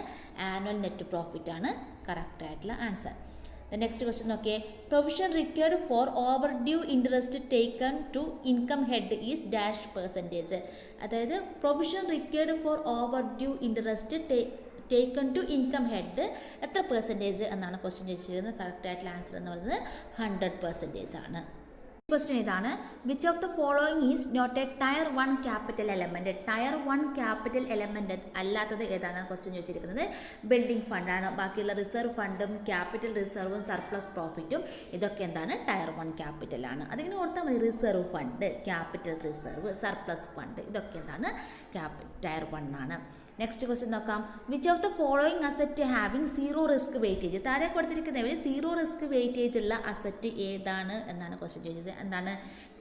ആനുവൽ നെറ്റ് പ്രോഫിറ്റ് ആണ് കറക്റ്റ് ആയിട്ടുള്ള ആൻസർ. ദ നെക്സ്റ്റ് ക്വസ്റ്റ്യൻ നോക്കിയേ, provision required for overdue interest taken to income head is dash percentage. അതായത് provision required for overdue interest taken to income head എത്ര percentage എന്നാണ് question ചോദിച്ചിരിക്കുന്നത്. Correct ആയിട്ടുള്ള answer എന്ന് പറയുന്നത് 100% ആണ്. Question ഇതാണ്, which of the following is not a tier 1 capital element. Tier 1 capital element അല്ലാത്തത് ഏതാണ് ക്വസ്റ്റ്യൻ ചോദിച്ചിരിക്കുന്നത്? ബിൽഡിംഗ് ഫണ്ടാണ്. ബാക്കിയുള്ള റിസർവ് ഫണ്ടും ക്യാപിറ്റൽ റിസർവും സർപ്ലസ് പ്രോഫിറ്റും ഇതൊക്കെ എന്താണ്? ടയർ 1 ക്യാപിറ്റലാണ്. അതിങ്ങനെ ഓർത്താൽ മതി. Reserve fund, capital reserve, surplus fund ഇതൊക്കെ എന്താണ്? ടയർ 1 ആണ്. നെക്സ്റ്റ് ക്വസ്റ്റ്യൻ നോക്കാം, which of the following asset having zero risk weightage. താഴെ കൊടുത്തിരിക്കുന്നവർ സീറോ റിസ്ക് വെയിറ്റേജ് ഉള്ള അസറ്റ് ഏതാണ് എന്നാണ് ക്വസ്റ്റ്യൻ ചോദിച്ചത്. എന്താണ്?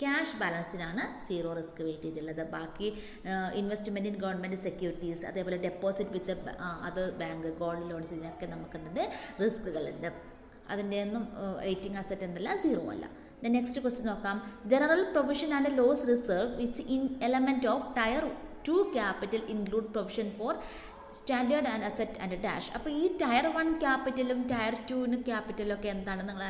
ക്യാഷ് ബാലൻസിനാണ് സീറോ റിസ്ക് വെയിറ്റേജ് ഉള്ളത്. ബാക്കി ഇൻവെസ്റ്റ്മെൻറ്റ് ഇൻ ഗവൺമെൻറ് സെക്യൂരിറ്റീസ്, അതേപോലെ ഡെപ്പോസിറ്റ് വിത്ത് അത് ബാങ്ക്, ഗോൾഡ് ലോൺസ്, ഇതിനൊക്കെ നമുക്ക് എന്തുണ്ട്? റിസ്കുകളുണ്ട്. അതിൻ്റെ ഒന്നും വെയിറ്റിംഗ് അസറ്റ് എന്നല്ല, സീറോ അല്ല. ദ നെക്സ്റ്റ് ക്വസ്റ്റ്യൻ നോക്കാം, general provision and loss reserve which in element of tier 2 capital include provision for standard and asset and dash. അപ്പോൾ ഈ ടയർ 1 ക്യാപിറ്റലും ടയർ 2 ക്യാപിറ്റലും ഒക്കെ എന്താണ് നിങ്ങൾ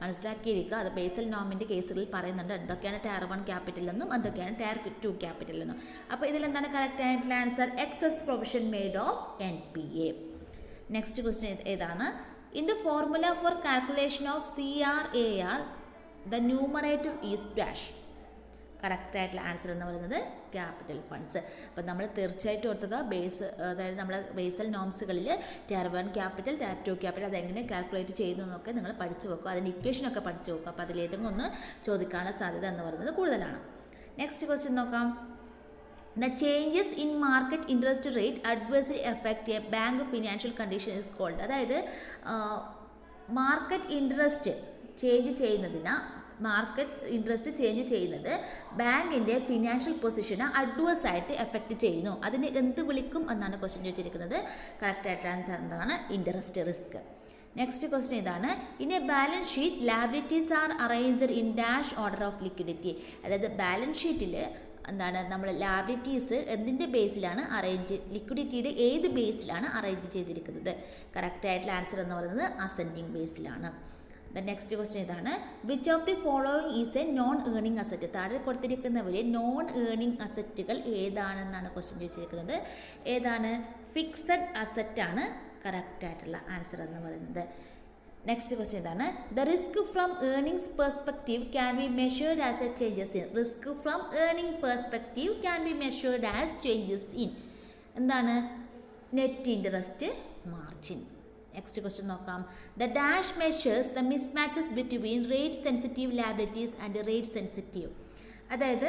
മനസ്സിലാക്കിയിരിക്കുക. അത് ബേസൽ നോമിൻ്റെ കേസുകളിൽ പറയുന്നുണ്ട് എന്തൊക്കെയാണ് ടയർ 1 ക്യാപിറ്റൽ എന്നും എന്തൊക്കെയാണ് ടയർ 2 ക്യാപിറ്റൽ എന്നും. അപ്പോൾ ഇതിലെന്താണ് കറക്റ്റ് ആയിട്ടുള്ള answer? Excess provision made of NPA. Next question ഏതാണ്? In the formula for calculation of CRAR the numerator is dash. Correct ആയിട്ടുള്ള ആൻസർ എന്ന് പറയുന്നത് ക്യാപിറ്റൽ ഫണ്ട്സ്. അപ്പം നമ്മൾ തീർച്ചയായിട്ടും ഓർത്തുക, അതായത് നമ്മൾ ബേസൽ നോംസുകളിൽ ടയർ 1 ക്യാപിറ്റൽ, ടയർ 2 ക്യാപിറ്റൽ അതെങ്ങനെ കാൽക്കുലേറ്റ് ചെയ്യുന്നതെന്നൊക്കെ നിങ്ങൾ പഠിച്ചു വെക്കുക. അതിൻ്റെ ഇക്വേഷനൊക്കെ പഠിച്ചു വെക്കുക. അപ്പോൾ അതിലേതെങ്കിലും ഒന്ന് ചോദിക്കാനുള്ള സാധ്യത എന്ന് പറയുന്നത് കൂടുതലാണ്. നെക്സ്റ്റ് ക്വസ്റ്റ്യൻ നോക്കാം, the changes in market interest rate adversely affect a bank financial condition is called. അതായത് മാർക്കറ്റ് ഇൻട്രസ്റ്റ് ചേഞ്ച് ചെയ്യുന്നത് ബാങ്കിൻ്റെ ഫിനാൻഷ്യൽ പൊസിഷനെ അഡ്വേഴ്സ് ആയിട്ട് എഫക്റ്റ് ചെയ്യുന്നു. അതിന് എന്ത് വിളിക്കും എന്നാണ് ക്വസ്റ്റ്യൻ ചോദിച്ചിരിക്കുന്നത്. കറക്റ്റ് ആയിട്ട് ആൻസർ എന്താണ്? Interest risk. നെക്സ്റ്റ് ക്വസ്റ്റ്യൻ ഇതാണ്, in A balance sheet liabilities R arranged in dash order of liquidity. അതായത് ബാലൻസ് ഷീറ്റിൽ എന്താണ് നമ്മൾ ലാബിലിറ്റീസ് എന്തിൻ്റെ ബേസിലാണ് ലിക്വിഡിറ്റിയുടെ ഏത് ബേസിലാണ് അറേഞ്ച് ചെയ്തിരിക്കുന്നത്. കറക്റ്റ് ആയിട്ടുള്ള ആൻസർ എന്ന് പറയുന്നത് അസെൻഡിങ് ബേസിലാണ്. ദ നെക്സ്റ്റ് ക്വസ്റ്റ്യൻ ഇതാണ്, which of the following is a non earning asset. താഴെ കൊടുത്തിരിക്കുന്നവരെ നോൺ ഏണിംഗ് അസറ്റുകൾ ഏതാണെന്നാണ് ക്വസ്റ്റ്യൻ ചോദിച്ചിരിക്കുന്നത്. ഏതാണ്? ഫിക്സഡ് അസറ്റാണ് കറക്റ്റ് ആയിട്ടുള്ള ആൻസർ എന്ന് പറയുന്നത്. നെക്സ്റ്റ് ക്വസ്റ്റ്യൻ ഇതാണ്, the risk from earnings perspective can be measured as a changes in. Risk from earning perspective can be measured as changes in. എന്താണ്? Net interest margin. Next question നോക്കാം, the dash measures the മിസ്മാച്ചസ് between rate sensitive liabilities and rate sensitive. അതായത്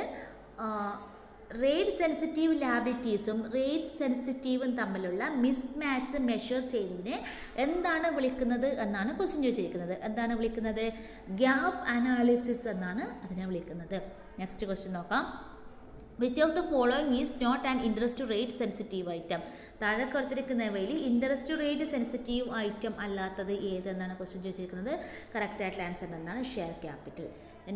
rate sensitive ലാബിലിറ്റീസും rate സെൻസിറ്റീവും തമ്മിലുള്ള mismatch measure ചെയ്തതിനെ എന്താണ് വിളിക്കുന്നത് എന്നാണ് question ചോദിച്ചിരിക്കുന്നത്. എന്താണ് വിളിക്കുന്നത്? ഗ്യാപ്പ് അനാലിസിസ് എന്നാണ് അതിനെ വിളിക്കുന്നത്. നെക്സ്റ്റ് ക്വസ്റ്റ്യൻ നോക്കാം, which of the following is not an interest rate sensitive item. താഴെ കൊടുത്തിരിക്കുന്നവയിൽ ഇൻട്രസ്റ്റ് റേറ്റ് സെൻസിറ്റീവ് ഐറ്റം അല്ലാത്തത് ഏതെന്നാണ് ക്വസ്റ്റ്യൻ ചോദിച്ചിരിക്കുന്നത്. കറക്റ്റ് ആയിട്ടുള്ള ആൻസർ എന്താണ്? Share capital.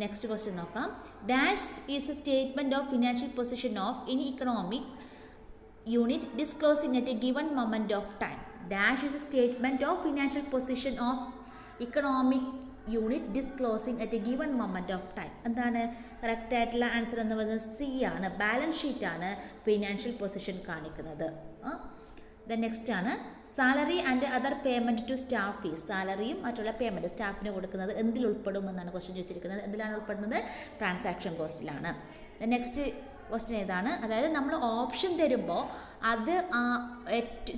നെക്സ്റ്റ് ക്വസ്റ്റ്യൻ നോക്കാം, dash is a statement of financial position of any economic unit disclosing at a given moment of time. Dash is a statement of financial position of economic unit disclosing at a given moment of time. എന്താണ് correct ആയിട്ടുള്ള answer എന്ന് പറയുന്നത്? C ആണ്. Balance ഷീറ്റാണ് financial position കാണിക്കുന്നത്. The next ആണ്, salary and other payment to staff fees. സാലറിയും മറ്റുള്ള പേയ്മെൻറ്റ് സ്റ്റാഫിന് കൊടുക്കുന്നത് എന്തിൽ ഉൾപ്പെടും എന്നാണ് ക്വസ്റ്റ്യൻ ചോദിച്ചിരിക്കുന്നത്. എന്തിലാണ് ഉൾപ്പെടുന്നത്? ട്രാൻസാക്ഷൻ കോസ്റ്റിലാണ്. ദ നെക്സ്റ്റ് ക്വസ്റ്റ്യൻ ഏതാണ്, അതായത് നമ്മൾ ഓപ്ഷൻ തരുമ്പോൾ അത്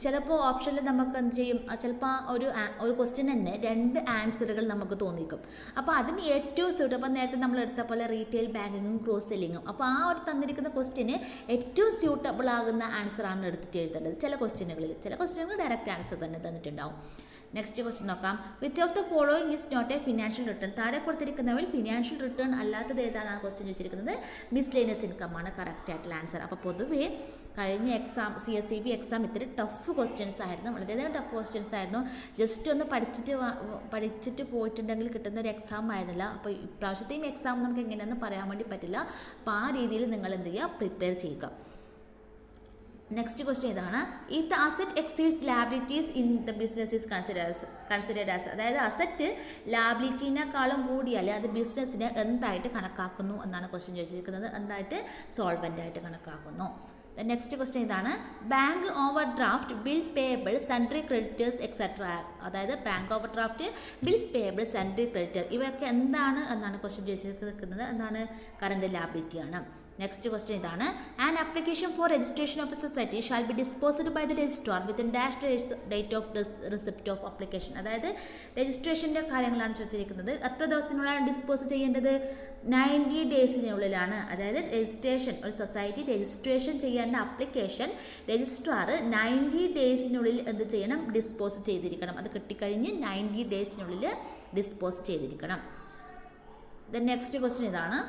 ചിലപ്പോൾ ഓപ്ഷനിൽ നമുക്ക് എന്ത് ചെയ്യും, ചിലപ്പോൾ ഒരു ക്വസ്റ്റ്യൻ തന്നെ 2 ആൻസറുകൾ നമുക്ക് തോന്നിക്കും. അപ്പോൾ അതിന് ഏറ്റവും സ്യൂട്ട്, അപ്പോൾ നേരത്തെ നമ്മൾ എടുത്ത പോലെ റീറ്റെയിൽ ബാങ്കിങ്ങും ക്രോസ് സെല്ലിങ്ങും, അപ്പോൾ ആ ഒരു തന്നിരിക്കുന്ന ക്വസ്റ്റ്യന് ഏറ്റവും സ്യൂട്ടബിൾ ആകുന്ന ആൻസറാണ് എടുത്തിട്ട് എഴുതേണ്ടത്. ചില ക്വസ്റ്റ്യനുകൾ ഡയറക്റ്റ് ആൻസർ തന്നെ തന്നിട്ടുണ്ടാവും. നെക്സ്റ്റ് ക്വസ്റ്റ്യൻ നോക്കാം. Which of the following is not a financial return? താഴെ കൊടുത്തിരിക്കുന്നവയിൽ ഫിനാൻഷ്യൽ റിട്ടേൺ അല്ലാത്തത് ഏതാണ്? ആ ക്വസ്റ്റ്യൻ ചോദിച്ചിരിക്കുന്നത് മിസ്ലേനിയസ് ഇൻകം ആണ് കറക്റ്റ് ആയിട്ടുള്ള ആൻസർ. അപ്പോൾ പൊതുവേ കഴിഞ്ഞ എക്സാം CSEB എക്സാം ഇത്തിരി ടഫ് ക്വസ്റ്റ്യൻസ് ആയിരുന്നു, വളരെയധികം ടഫ് ക്വസ്റ്റ്യൻസ് ആയിരുന്നു. ജസ്റ്റ് ഒന്ന് പഠിച്ചിട്ട് പോയിട്ടുണ്ടെങ്കിൽ കിട്ടുന്ന ഒരു എക്സാം ആയിരുന്നില്ല. അപ്പോൾ ഇപ്രാവശ്യത്തെയും എക്സാം നമുക്ക് എങ്ങനെയാണെന്ന് പറയാൻ വേണ്ടി പറ്റില്ല. അപ്പോൾ ആ രീതിയിൽ നിങ്ങൾ എന്ത് ചെയ്യുക, പ്രിപ്പയർ ചെയ്യുക. നെക്സ്റ്റ് ക്വസ്റ്റ്യൻ ഇതാണ്. If the asset exceeds liabilities in the business is considered as, അതായത് അസറ്റ് ലാബിലിറ്റീനേക്കാളും കൂടിയാൽ അത് ബിസിനസ്സിനെ എന്തായിട്ട് കണക്കാക്കുന്നു എന്നാണ് ക്വസ്റ്റ്യൻ ചോദിച്ചിരിക്കുന്നത്. എന്തായിട്ട്? സോൾവൻ്റ് ആയിട്ട് കണക്കാക്കുന്നു. നെക്സ്റ്റ് ക്വസ്റ്റ്യൻ ഇതാണ്. Bank overdraft, bill payable, sundry creditors etcetera, അതായത് bank overdraft, bills payable, sundry creditor, ഇവയൊക്കെ എന്താണ് എന്നാണ് ക്വസ്റ്റ്യൻ ചോദിച്ചിരിക്കുന്നത്. എന്താണ്? കറണ്ട് ലാബിലിറ്റി ആണ്. നെക്സ്റ്റ് ക്വസ്റ്റ്യൻ ഇതാണ്. An application for registration of a society shall be disposed by the registrar within dash date of receipt of application, അതായത് രജിസ്ട്രേഷൻ്റെ കാര്യങ്ങളാണ് ചോദിച്ചിരിക്കുന്നത്. എത്ര ദിവസത്തിനുള്ളിലാണ് ഡിസ്പോസ് ചെയ്യേണ്ടത്? 90 ഡേയ്സിനുള്ളിലാണ്. അതായത് ഒരു സൊസൈറ്റി രജിസ്ട്രേഷൻ ചെയ്യേണ്ട ആപ്ലിക്കേഷൻ രജിസ്ട്രാർ 90 ഡേയ്സിനുള്ളിൽ എന്ത് ചെയ്യണം? ഡിസ്പോസ് ചെയ്തിരിക്കണം. അത് കിട്ടിക്കഴിഞ്ഞ് 90 ഡേയ്സിനുള്ളിൽ ഡിസ്പോസ് ചെയ്തിരിക്കണം. നെക്സ്റ്റ് ക്വസ്റ്റ്യൻ ഇതാണ്.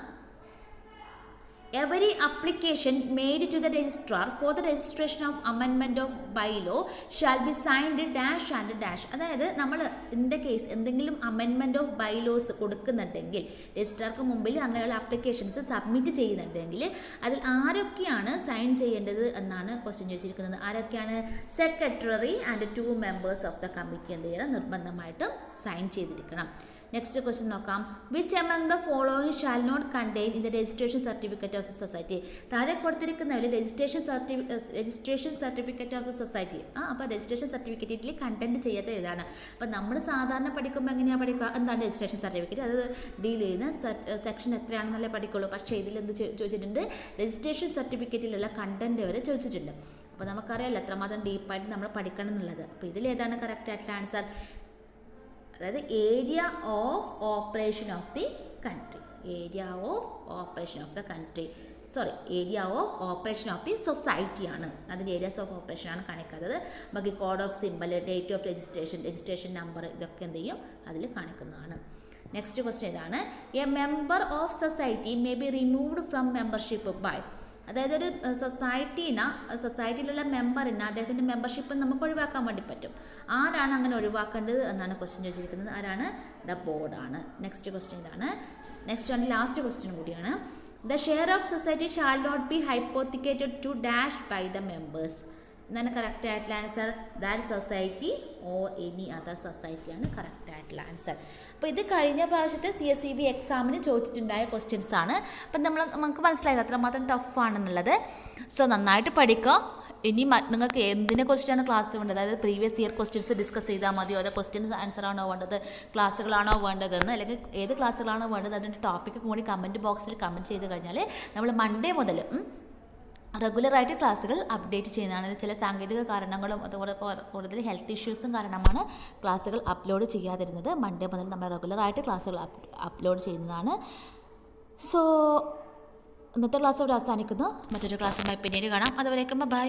Every application made to the registrar for the registration of amendment of bylaw shall be signed dash and dash, അതായത് നമ്മൾ ഇൻ ദ കേസ് എന്തെങ്കിലും അമെൻമെൻറ്റ് ഓഫ് ബൈലോസ് കൊടുക്കുന്നുണ്ടെങ്കിൽ, രജിസ്ട്രാർക്ക് മുമ്പിൽ അങ്ങനെയുള്ള ആപ്ലിക്കേഷൻസ് സബ്മിറ്റ് ചെയ്യുന്നുണ്ടെങ്കിൽ അതിൽ ആരൊക്കെയാണ് സൈൻ ചെയ്യേണ്ടത് എന്നാണ് ക്വസ്റ്റ്യൻ ചോദിച്ചിരിക്കുന്നത്. ആരൊക്കെയാണ്? Secretary and 2 members of the committee എന്ത് ചെയ്യണം? നിർബന്ധമായിട്ടും സൈൻ ചെയ്തിരിക്കണം. നെക്സ്റ്റ് ക്വസ്റ്റ്യൻ നോക്കാം. Which among the following shall not contain in the registration certificate of the society? താഴെ കൊടുത്തിരിക്കുന്നതിൽ registration certificate of the society, അപ്പോൾ രജിസ്ട്രേഷൻ സർട്ടിഫിക്കറ്റിൽ കണ്ടന്റ് ചെയ്യാത്ത ഇതാണ്. അപ്പോൾ നമ്മൾ സാധാരണ പഠിക്കുമ്പോൾ എങ്ങനെയാണ് പഠിക്കുക? എന്താണ് രജിസ്ട്രേഷൻ സർട്ടിഫിക്കറ്റ്? അത് ഡീൽ ചെയ്യുന്ന സെക്ഷൻ എത്രയാണെന്നല്ലേ പഠിക്കുള്ളൂ. പക്ഷേ ഇതിൽ എന്ത് ചോദിച്ചിട്ടുണ്ട്? രജിസ്ട്രേഷൻ സർട്ടിഫിക്കറ്റിലുള്ള കണ്ടന്റ് വരെ ചോദിച്ചിട്ടുണ്ട്. അപ്പോൾ നമുക്കറിയാമല്ലോ എത്രമാത്രം ഡീപ്പായിട്ട് നമ്മൾ പഠിക്കണം എന്നുള്ളത്. അപ്പോൾ ഇതിലേതാണ് കറക്റ്റ് ആയിട്ടുള്ള ആൻസർ? അതായത് area of operation of the country, area of operation of the സൊസൈറ്റിയാണ്. അതിൻ്റെ ഏരിയാസ് ഓഫ് ഓപ്പറേഷൻ ആണ് കാണിക്കാത്തത്. ബാക്കി code of symbol, date of registration number, ഇതൊക്കെ എന്ത് ചെയ്യും? അതിൽ കാണിക്കുന്നതാണ്. നെക്സ്റ്റ് ക്വസ്റ്റ്യൻ ഇതാണ്. A member of society may be removed from membership by, അതായത് ഒരു സൊസൈറ്റിയിലുള്ള മെമ്പറിന് അദ്ദേഹത്തിൻ്റെ മെമ്പർഷിപ്പ് നമുക്ക് ഒഴിവാക്കാൻ വേണ്ടി പറ്റും. ആരാണ് അങ്ങനെ ഒഴിവാക്കേണ്ടത് എന്നാണ് ക്വസ്റ്റ്യൻ ചോദിച്ചിരിക്കുന്നത്. ആരാണ്? ദ ബോർഡാണ്. നെക്സ്റ്റ് ക്വസ്റ്റ്യൻ ഇതാണ്. നെക്സ്റ്റ് ആണ് ലാസ്റ്റ് ക്വസ്റ്റ്യൻ കൂടിയാണ്. The share of society shall not be hypothecated to dash by the members എന്നാണ് കറക്റ്റ് ആയിട്ടുള്ള answer. That society or any other സൊസൈറ്റിയാണ് കറക്റ്റ് ആയിട്ടുള്ള ആൻസർ. അപ്പോൾ ഇത് കഴിഞ്ഞ പ്രാവശ്യത്തെ CSEB എക്സാമിന് ചോദിച്ചിട്ടുണ്ടായ ക്വസ്റ്റ്യൻസ് ആണ്. അപ്പം നമുക്ക് മനസ്സിലായില്ല അത്രമാത്രം ടഫാണെന്നുള്ളത്. സോ നന്നായിട്ട് പഠിക്കുക. ഇനി നിങ്ങൾക്ക് എന്തിനെക്കുറിച്ചിട്ടാണ് ക്ലാസ് വേണ്ടത്, അതായത് പ്രീവിയസ് ഇയർ ക്വസ്റ്റ്യൻസ് ഡിസ്കസ് ചെയ്താൽ മതിയോ, അതോ ക്വസ്റ്റ്യൻസ് ആൻസർ ആണോ വേണ്ടത്, ക്ലാസ്സുകളാണോ വേണ്ടതെന്ന്, അല്ലെങ്കിൽ ഏത് ക്ലാസ്സുകളാണോ വേണ്ടത് അതിൻ്റെ ടോപ്പിക്ക് കൂടി കമൻറ്റ് ബോക്സിൽ കമൻറ്റ് ചെയ്ത് കഴിഞ്ഞാൽ നമ്മൾ മൺഡേ മുതൽ റെഗുലറായിട്ട് ക്ലാസ്സുകൾ അപ്ഡേറ്റ് ചെയ്യുന്നതാണ്. ചില സാങ്കേതിക കാരണങ്ങളും അതുപോലെ കൂടുതൽ ഹെൽത്ത് ഇഷ്യൂസും കാരണമാണ് ക്ലാസ്സുകൾ അപ്ലോഡ് ചെയ്യാതിരുന്നത്. മൺഡേ മുതൽ നമ്മൾ റെഗുലറായിട്ട് ക്ലാസ്സുകൾ അപ്ലോഡ് ചെയ്യുന്നതാണ്. സോ ഇന്നത്തെ ക്ലാസ് ഇവിടെ അവസാനിക്കുന്നു. മറ്റൊരു ക്ലാസ്സുമായി പിന്നീട് കാണാം. അതുവരേക്കും ബൈ.